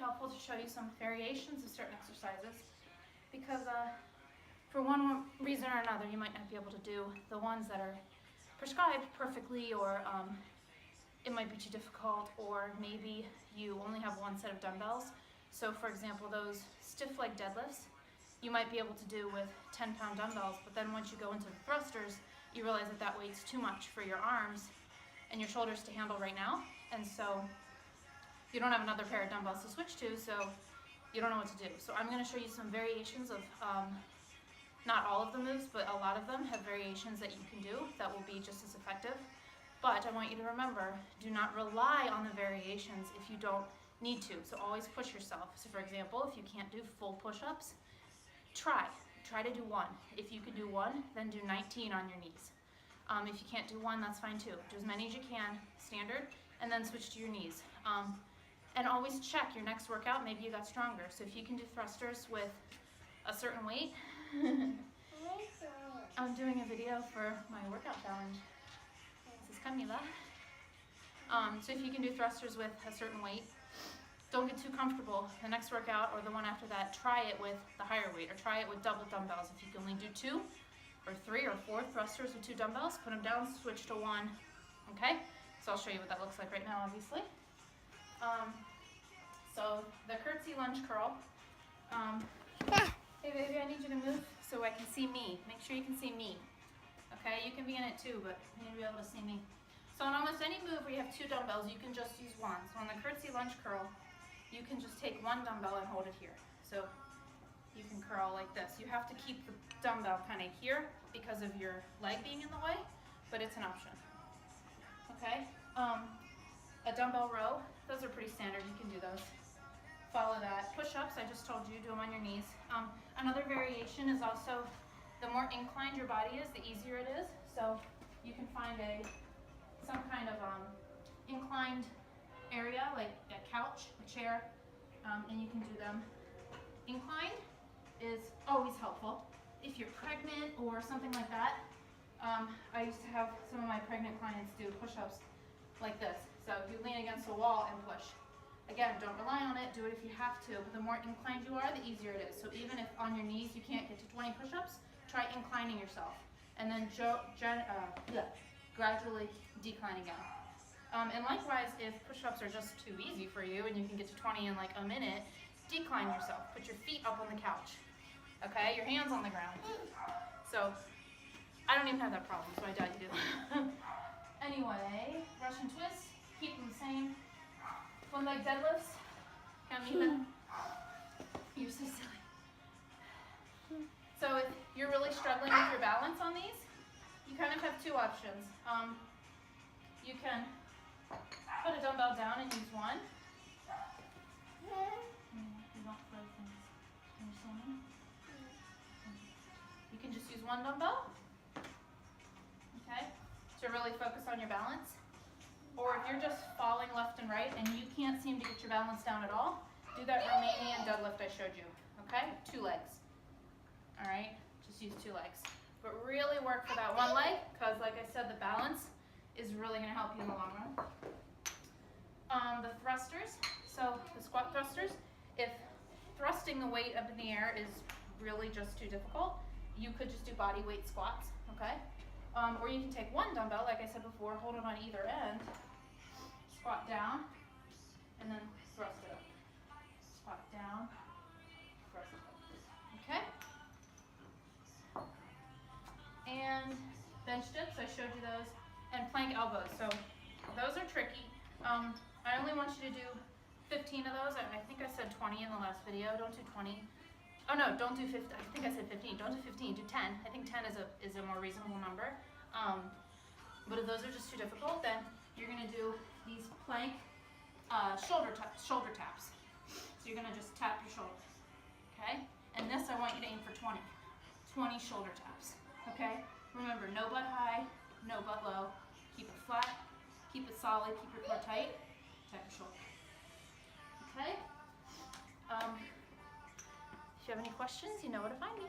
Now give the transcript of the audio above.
helpful to show you some variations of certain exercises because for one reason or another you might not be able to do the ones that are prescribed perfectly, or it might be too difficult, or maybe you only have one set of dumbbells. So for example, those stiff leg deadlifts you might be able to do with 10-pound dumbbells, but then once you go into the thrusters, you realize that that weight's too much for your arms and your shoulders to handle right now, and so you don't have another pair of dumbbells to switch to, so you don't know what to do. So I'm going to show you some variations of, not all of the moves, but a lot of them have variations that you can do that will be just as effective. But I want you to remember, do not rely on the variations if you don't need to. So always push yourself. So for example, if you can't do full push-ups, try to do one. If you can do one, then do 19 on your knees. If you can't do one, that's fine too. Do as many as you can, standard, and then switch to your knees. And always check your next workout, maybe you got stronger. So if you can do thrusters with a certain weight, I'm doing a video for my workout challenge. This is Camila. So if you can do thrusters with a certain weight, don't get too comfortable. The next workout or the one after that, try it with the higher weight, or try it with double dumbbells. If you can only do 2 or 3 or 4 thrusters with 2 dumbbells, put them down, switch to 1, okay? So I'll show you what that looks like right now, obviously. So the curtsy lunge curl. Hey baby, I need you to move so I can see me. Make sure you can see me. Okay, you can be in it too, but you need to be able to see me. So on almost any move where you have 2 dumbbells, you can just use one. So on the curtsy lunge curl, you can just take 1 dumbbell and hold it here. So you can curl like this. You have to keep the dumbbell kind of here because of your leg being in the way, but it's an option. Okay, a dumbbell row, those are pretty standard, you can do those. Follow that. Push-ups, I just told you, do them on your knees. Another variation is also, the more inclined your body is, the easier it is. So you can find some kind of inclined area, like a couch, a chair, and you can do them. Inclined is always helpful. If you're pregnant or something like that, I used to have some of my pregnant clients do push-ups like this. So you lean against the wall and push. Again, don't rely on it, do it if you have to, but the more inclined you are, the easier it is. So even if on your knees you can't get to 20 push-ups, try inclining yourself, and then gradually decline again. And likewise, if push-ups are just too easy for you and you can get to 20 in like a minute, decline yourself. Put your feet up on the couch, okay? Your hands on the ground. So I don't even have that problem, so I doubt you do. Anyway, Russian twists, keep them the same. One leg deadlifts. Camila, you're so silly. So if you're really struggling with your balance on these, you kind of have 2 options. You can put a dumbbell down and use one. You don't throw things. Can you see me? You can just use 1 dumbbell. Okay? To really focus on your balance. Or if you're just falling left and right and you can't seem to get your balance down at all, do that Romanian deadlift I showed you, okay? 2 legs, all right? Just use 2 legs. But really work for that 1 leg, because like I said, the balance is really gonna help you in the long run. The thrusters, so the squat thrusters, if thrusting the weight up in the air is really just too difficult, you could just do body weight squats, okay? Or you can take 1 dumbbell, like I said before, hold it on either end, squat down, and then thrust it up. Squat down, thrust it up. Okay? And bench dips, I showed you those, and plank elbows. So those are tricky. I only want you to do 15 of those. I think I said 20 in the last video. Don't do 20. Oh no, don't do 15. I think I said 15. Don't do 15. Do 10. I think 10 is a more reasonable number. But if those are just too difficult, then you're gonna do these plank shoulder taps. So you're gonna just tap your shoulder. Okay? And this I want you to aim for 20. 20 shoulder taps. Okay? Remember, no butt high, no butt low. Keep it flat. Keep it solid. Keep your core tight. Tap your shoulder. Okay? If you have any questions, you know where to find me.